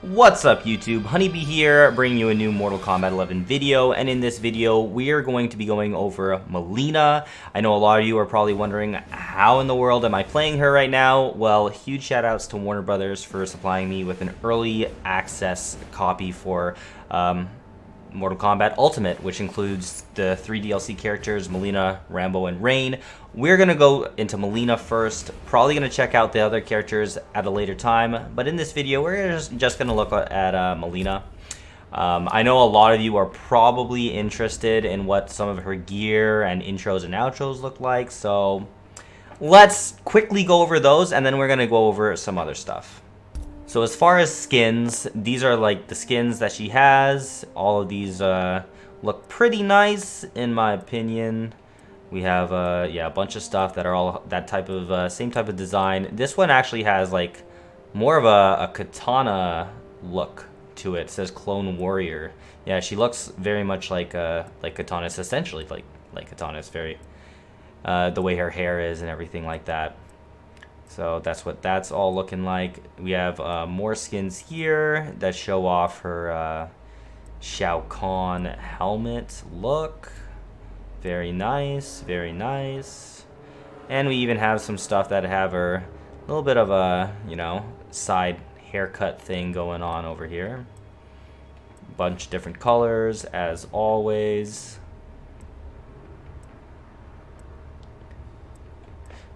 What's up YouTube, Honeybee here, bringing you a new Mortal Kombat 11 video, and in this video we are going to be going over Mileena. I know a lot of you are probably wondering, how in the world am I playing her right now? Well, huge shout outs to Warner Brothers for supplying me with an early access copy for Mortal Kombat Ultimate, which includes the 3 DLC characters, Mileena, Rambo, and Rain. We're going to go into Mileena first, probably going to check out the other characters at a later time, but in this video we're just going to look at Mileena. I know a lot of you are probably interested in what some of her gear and intros and outros look like, so let's quickly go over those and then we're going to go over some other stuff. So as far as skins, these are like the skins that she has. All of these look pretty nice in my opinion. We have yeah, a bunch of stuff that are all that type of same type of design. This one actually has like more of a katana look to it. It says Clone Warrior. Yeah, she looks very much like Katana. It's essentially like Katana. It's very the way her hair is and everything like that. So that's what that's all looking like. We have more skins here that show off her Shao Kahn helmet look. Very nice, very nice. And we even have some stuff that have her a little bit of a, you know, side haircut thing going on over here. Bunch of different colors as always.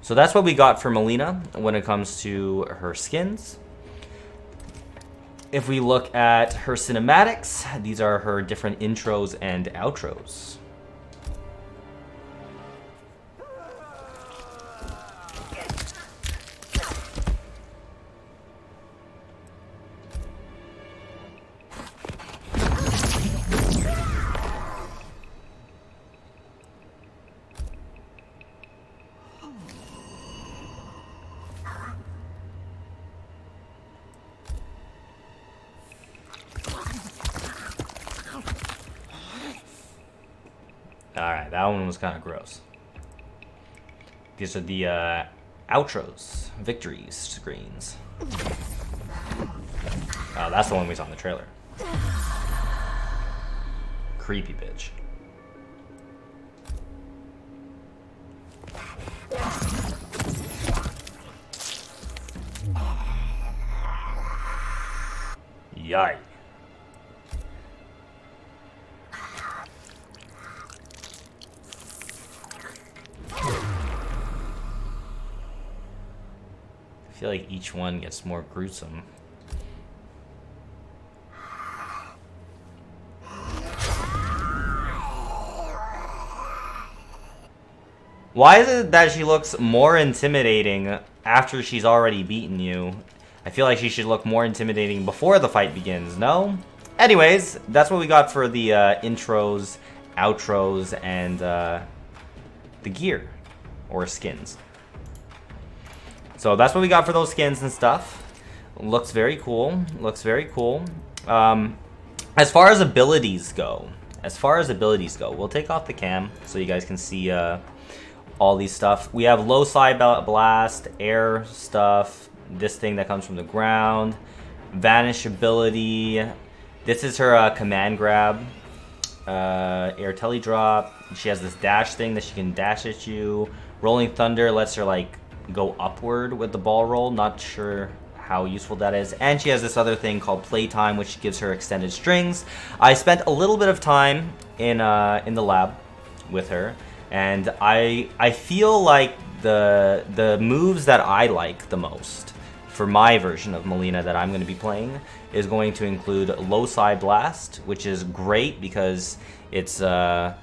So that's what we got for Mileena when it comes to her skins. If we look at her cinematics, these are her different intros and outros. Alright, that one was kind of gross. These are the outros, victory screens. Oh, that's the one we saw in the trailer. Creepy bitch. Yikes. I feel like each one gets more gruesome. Why is it that she looks more intimidating after she's already beaten you? I feel like she should look more intimidating before the fight begins, no? Anyways, that's what we got for the intros, outros, and the gear, or skins. So that's what we got for those skins and stuff. Looks very cool. Looks very cool. As far as abilities go, we'll take off the cam so you guys can see all these stuff. We have low side blast, air stuff, this thing that comes from the ground, vanish ability. This is her command grab, air tele drop. She has this dash thing that she can dash at you. Rolling thunder lets her like go upward with the ball roll. Not sure how useful that is. And she has this other thing called playtime, which gives her extended strings. I spent a little bit of time in the lab with her, and I feel like the moves that I like the most for my version of Mileena that I'm going to be playing is going to include low side blast, which is great because it's a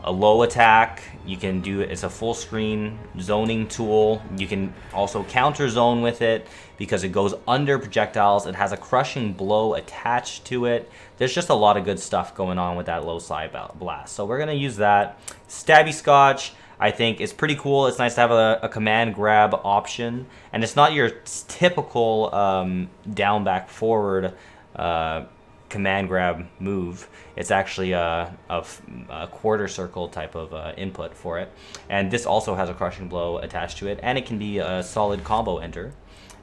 low attack. You can do it. It's a full screen zoning tool. You can also counter zone with it because it goes under projectiles. It has a crushing blow attached to it. There's just a lot of good stuff going on with that low side blast. So we're gonna use that. Stabby Scotch, I think, is pretty cool. It's nice to have a command grab option, and it's not your typical down back forward command grab move. It's actually a quarter circle type of input for it. And this also has a crushing blow attached to it, and it can be a solid combo enter.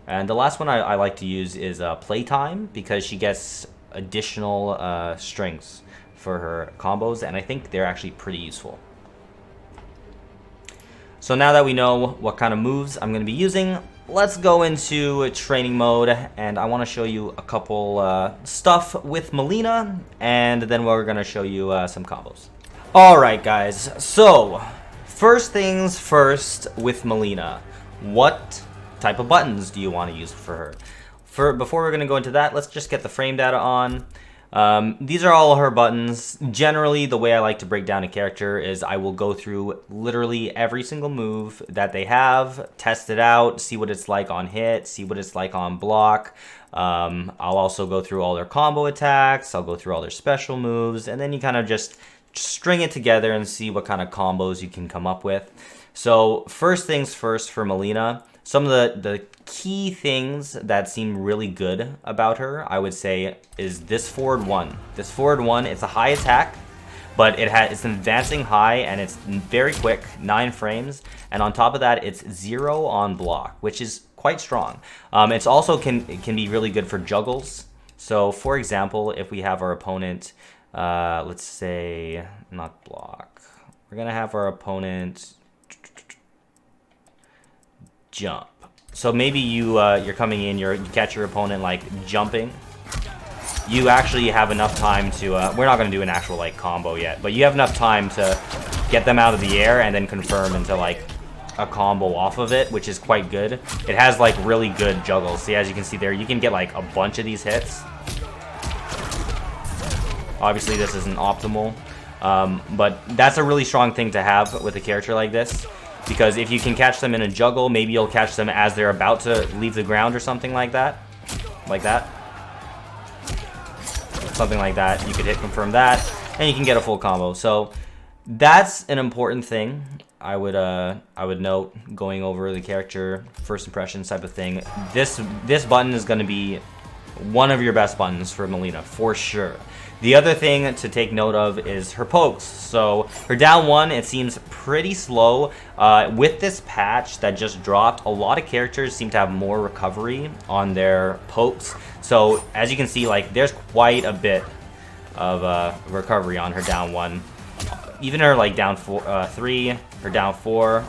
And the last one I like to use is Playtime, because she gets additional strings for her combos, and I think they're actually pretty useful. So now that we know what kind of moves I'm going to be using, let's go into training mode, and I want to show you a couple stuff with Mileena, and then we're going to show you some combos. Alright guys, so first things first with Mileena. What type of buttons do you want to use for her? Before we're going to go into that, let's just get the frame data on. These are all her buttons. Generally, the way I like to break down a character is I will go through literally every single move that they have, test it out, see what it's like on hit, see what it's like on block. I'll also go through all their combo attacks, I'll go through all their special moves, and then you kind of just string it together and see what kind of combos you can come up with. So first things first for Mileena, some of the key things that seem really good about her, I would say, is this forward one. This forward one, it's a high attack, but it's an advancing high, and it's very quick, 9 frames, and on top of that, it's 0 on block, which is quite strong. It's also can be really good for juggles. So for example, if we have our opponent, let's say, not block, we're gonna have our opponent jump. So maybe you're coming in, you catch your opponent like jumping. You actually have enough time to, we're not going to do an actual like combo yet, but you have enough time to get them out of the air and then confirm into like a combo off of it, which is quite good. It has like really good juggles. See, as you can see there, you can get like a bunch of these hits. Obviously this isn't optimal, but that's a really strong thing to have with a character like this. Because if you can catch them in a juggle, maybe you'll catch them as they're about to leave the ground or something like that. Like that. Something like that. You could hit confirm that, and you can get a full combo. So that's an important thing. I would note going over the character first impressions type of thing. This button is going to be one of your best buttons for Mileena for sure. The other thing to take note of is her pokes. So her down one, it seems pretty slow. With this patch that just dropped, a lot of characters seem to have more recovery on their pokes. So as you can see, like there's quite a bit of recovery on her down one. Even her like down 3, her down 4,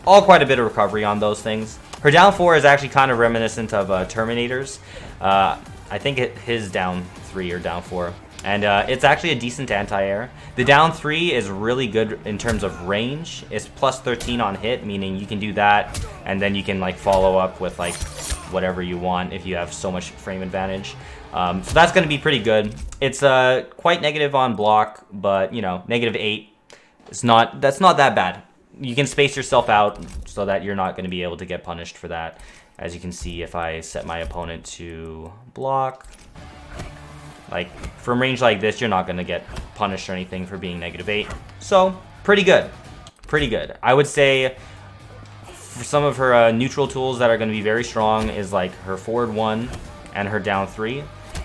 all quite a bit of recovery on those things. Her down 4 is actually kind of reminiscent of Terminator's. I think his down 3 or down 4. And it's actually a decent anti-air. The down 3 is really good in terms of range. It's plus 13 on hit, meaning you can do that, and then you can like follow up with like whatever you want if you have so much frame advantage. So that's going to be pretty good. It's quite negative on block, but you know, -8. That's not that bad. You can space yourself out so that you're not going to be able to get punished for that. As you can see, if I set my opponent to block, like from range like this, you're not going to get punished or anything for being -8. So pretty good. Pretty good. I would say for some of her neutral tools that are going to be very strong is like her forward 1 and her down 3.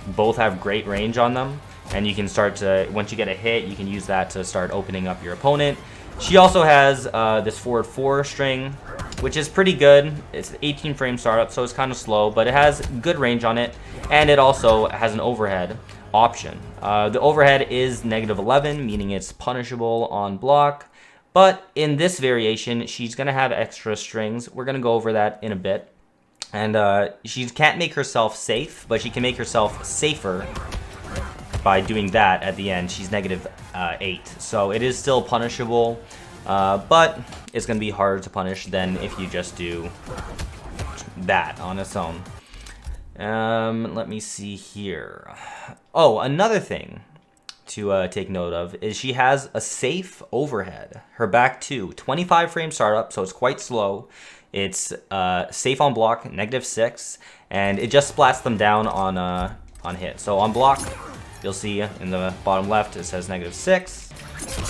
Both have great range on them. And you can start to, once you get a hit, you can use that to start opening up your opponent. She also has this forward 4 string, which is pretty good. It's 18 frame startup, so it's kind of slow, but it has good range on it. And it also has an overhead option. The overhead is -11, meaning it's punishable on block. But in this variation, she's going to have extra strings. We're going to go over that in a bit. And she can't make herself safe, but she can make herself safer by doing that at the end. She's -8. So it is still punishable, but it's going to be harder to punish than if you just do that on its own. Let me see here. Oh, another thing to take note of is she has a safe overhead. Her back 2, 25 frame startup, so it's quite slow. It's safe on block, -6, and it just splats them down on hit. So on block, you'll see in the bottom left it says -6.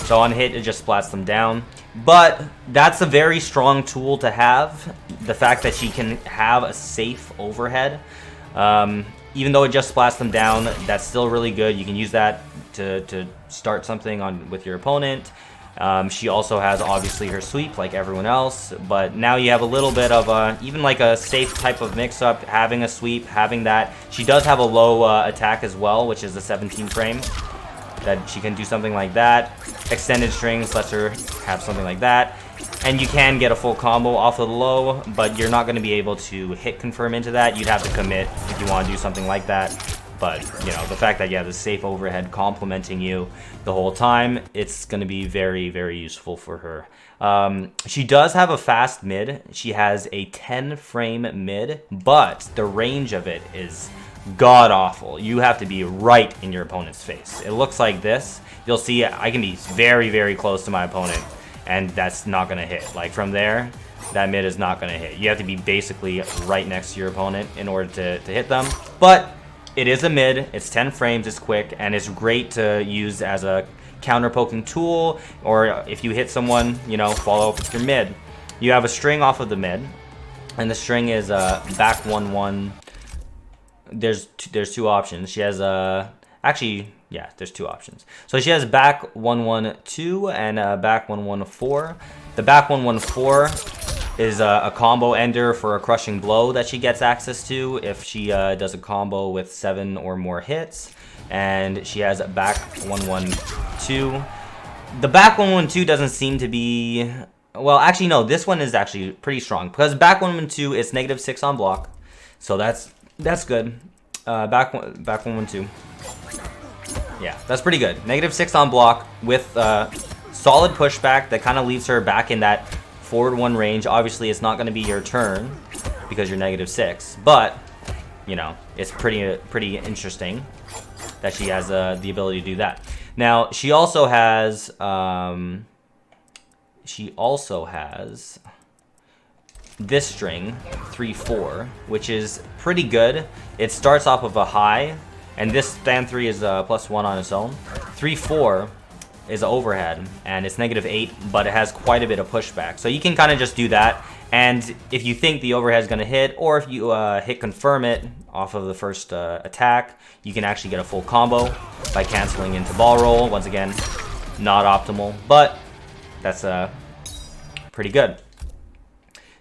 So on hit, it just splats them down. But that's a very strong tool to have. The fact that she can have a safe overhead. Even though it just splats them down, that's still really good. You can use that to start something with your opponent. She also has obviously her sweep like everyone else, but now you have a little bit of even like a safe type of mix-up, having a sweep, having that. She does have a low attack as well, which is the 17 frame, that she can do something like that. Extended strings lets her have something like that. And you can get a full combo off of the low, but you're not going to be able to hit confirm into that. You'd have to commit if you want to do something like that. But, you know, the fact that you have the safe overhead complementing you the whole time, it's going to be very, very useful for her. She does have a fast mid. She has a 10 frame mid, but the range of it is god-awful. You have to be right in your opponent's face. It looks like this. You'll see I can be very, very close to my opponent, and that's not going to hit. Like, from there, that mid is not going to hit. You have to be basically right next to your opponent in order to hit them. But it is a mid, it's 10 frames, it's quick, and it's great to use as a counter-poking tool, or if you hit someone, you know, follow up with your mid. You have a string off of the mid, and the string is back 1-1. There's two options. She has actually, yeah, there's two options. So she has back 1-1-2 and back 1-1-4. The back 1-1-4 is a combo ender for a Crushing Blow that she gets access to if she does a combo with 7 or more hits. And she has back 1-1-2. The back 1-1-2 doesn't seem to be... Well, actually, no. This one is actually pretty strong. Because back 1-1-2 is -6 on block. So that's good. Back 1-1-2. Yeah, that's pretty good. -6 on block with solid pushback that kind of leaves her back in that forward 1 range. Obviously, it's not going to be your turn because you're -6. But, you know, it's pretty interesting that she has the ability to do that. Now, she also has this string, 3-4, which is pretty good. It starts off of a high, and this stand 3 is +1 on its own. 3-4 is overhead, and it's -8, but it has quite a bit of pushback. So you can kind of just do that, and if you think the overhead is going to hit, or if you hit confirm it off of the first attack, you can actually get a full combo by canceling into ball roll. Once again, not optimal, but that's pretty good.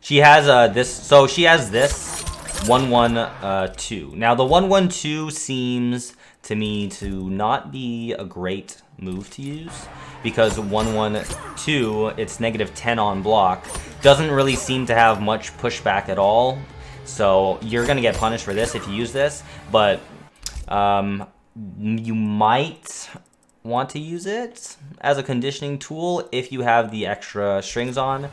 She has this, so she has this 1-1-2. Now the 1-1-2 seems to me to not be a great move to use, because 1-1-2, it's -10 on block, doesn't really seem to have much pushback at all. So you're gonna get punished for this if you use this, but you might want to use it as a conditioning tool if you have the extra strings on.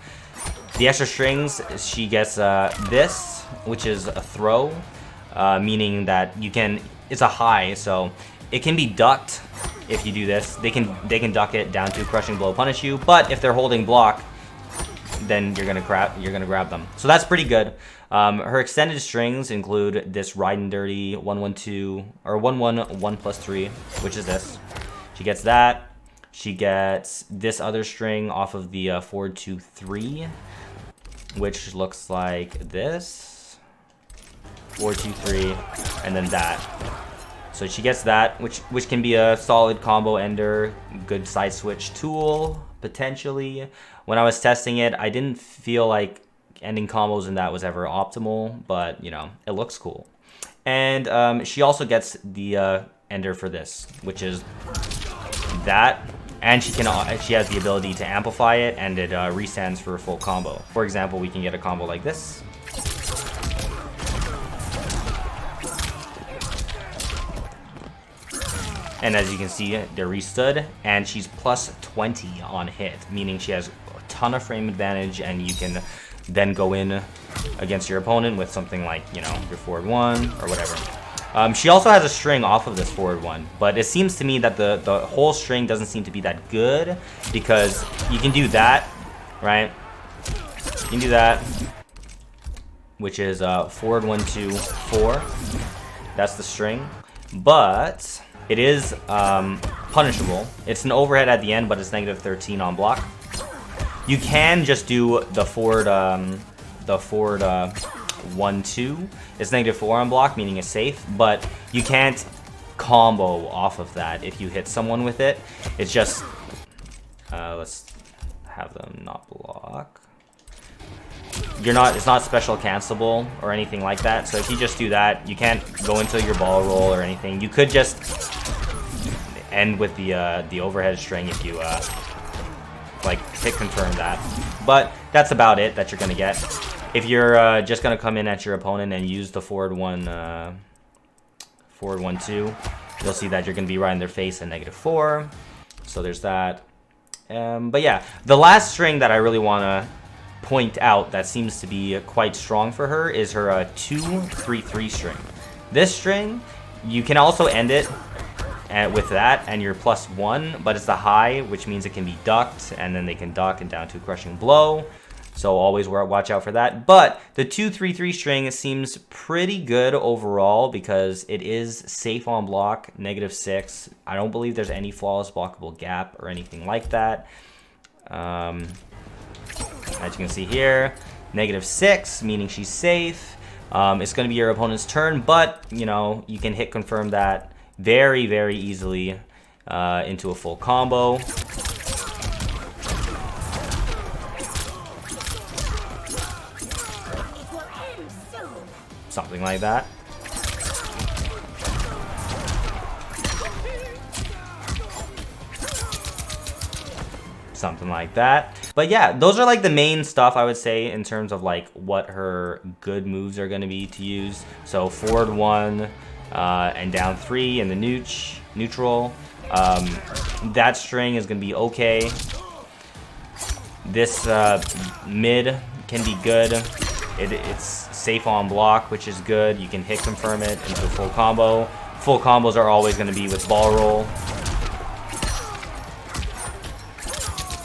The extra strings, she gets this, which is a throw, meaning that you can, it's a high, so it can be ducked if you do this. They can duck it down to Crushing Blow, punish you, but if they're holding block, then you're gonna grab them. So that's pretty good. Her extended strings include this Ride and Dirty 1-1-2 or 1-1-1+3, which is this. She gets that. She gets this other string off of the 4-2-3, which looks like this. 4-2-3, and then that. So she gets that, which can be a solid combo ender, good side switch tool, potentially. When I was testing it, I didn't feel like ending combos in that was ever optimal, but, you know, it looks cool. And she also gets the ender for this, which is that. And she has the ability to amplify it, and it restands for a full combo. For example, we can get a combo like this. And as you can see, they're restood, and she's +20 on hit, meaning she has a ton of frame advantage, and you can then go in against your opponent with something like, you know, your forward 1 or whatever. She also has a string off of this forward 1, but it seems to me that the whole string doesn't seem to be that good, because you can do that, right? You can do that, which is forward 1-2-4. That's the string, but it is punishable. It's an overhead at the end, but it's -13 on block. You can just do the forward 1-2. It's -4 on block, meaning it's safe, but you can't combo off of that if you hit someone with it. It's just Let's have them not block. It's not special cancelable or anything like that. So if you just do that, you can't go into your ball roll or anything. You could just end with the overhead string if you like hit confirm that. But that's about it that you're gonna get. If you're just gonna come in at your opponent and use the forward 1-2, you'll see that you're gonna be right in their face at -4. So there's that. But yeah, the last string that I really want to point out that seems to be quite strong for her is her 2-3-3 string. This string, you can also end it with that and you're +1, but it's the high, which means it can be ducked, and then they can duck and down to Crushing Blow. So always watch out for that. But the 2-3-3 string seems pretty good overall because it is safe on block, -6. I don't believe there's any flawless blockable gap or anything like that. As you can see here, -6, meaning she's safe. It's going to be your opponent's turn, but you know, you can hit confirm that very, very easily into a full combo. Something like that. Something like that. But yeah, those are like the main stuff I would say in terms of like what her good moves are going to be to use. So forward 1 and down 3 in the neutral. That string is going to be okay. This mid can be good. It's safe on block, which is good. You can hit confirm it into a full combo. Full combos are always going to be with ball roll.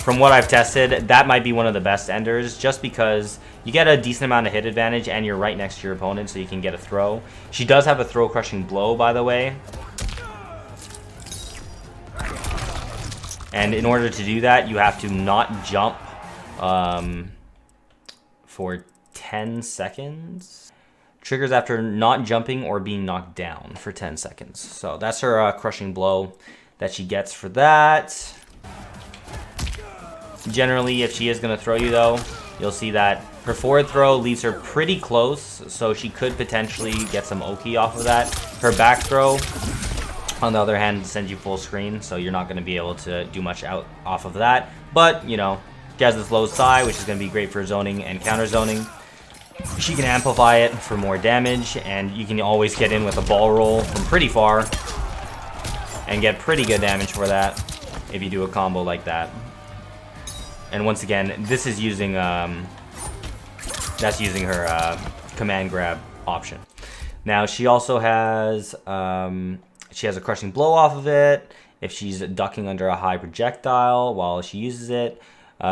From what I've tested, that might be one of the best enders just because you get a decent amount of hit advantage and you're right next to your opponent, so you can get a throw. She does have a throw Crushing Blow, by the way. And in order to do that, you have to not jump for 10 seconds. Triggers after not jumping or being knocked down for 10 seconds. So that's her Crushing Blow that she gets for that. Generally, if she is going to throw you though, you'll see that her forward throw leaves her pretty close, so she could potentially get some Oki off of that. Her back throw, on the other hand, sends you full screen, so you're not going to be able to do much off of that. But, you know, she has this low side, which is going to be great for zoning and counter zoning. She can amplify it for more damage, and you can always get in with a ball roll from pretty far and get pretty good damage for that if you do a combo like that. And once again, this is using that's using her command grab option. Now she also has she has a Crushing Blow off of it if she's ducking under a high projectile while she uses it.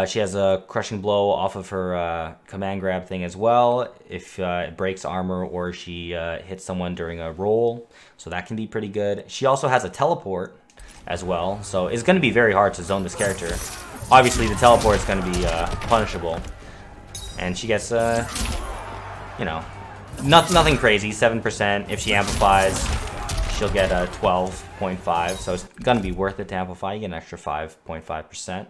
She has a Crushing Blow off of her command grab thing as well if it breaks armor or she hits someone during a roll. So that can be pretty good. She also has a teleport as well, so it's going to be very hard to zone this character. Obviously, the teleport is going to be punishable. And she gets, you know, nothing crazy, 7%. If she amplifies, she'll get a 12.5. So it's going to be worth it to amplify. You get an extra 5.5%.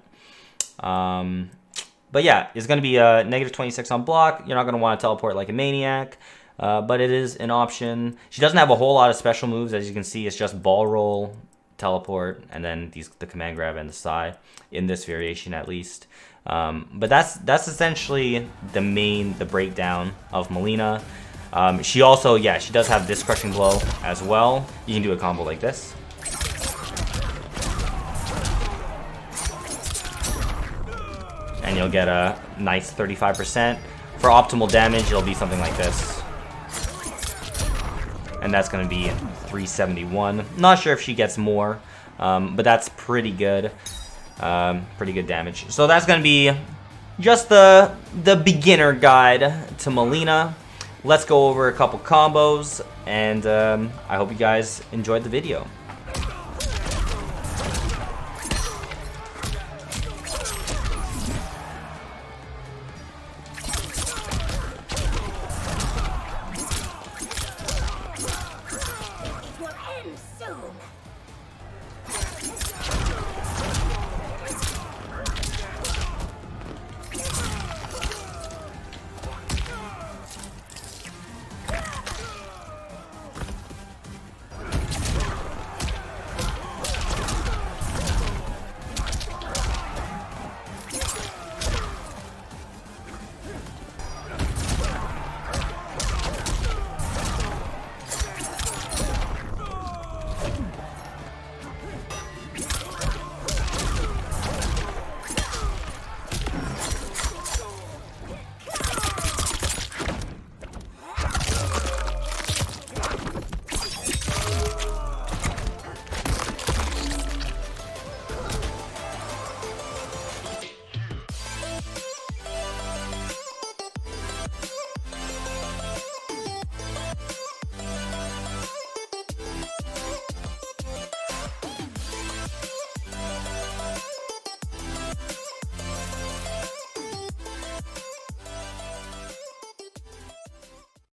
But yeah, it's going to be a -26 on block. You're not going to want to teleport like a maniac. But it is an option. She doesn't have a whole lot of special moves. As you can see, it's just ball roll, teleport, and then the command grab and the Psy in this variation at least. But that's essentially the breakdown of Mileena. She also, yeah, she does have this Crushing Blow as well. You can do a combo like this. And you'll get a nice 35%. For optimal damage, it'll be something like this. And that's going to be 371. Not sure if she gets more, but that's pretty good. Pretty good damage. So that's going to be just the beginner guide to Mileena. Let's go over a couple combos, and I hope you guys enjoyed the video.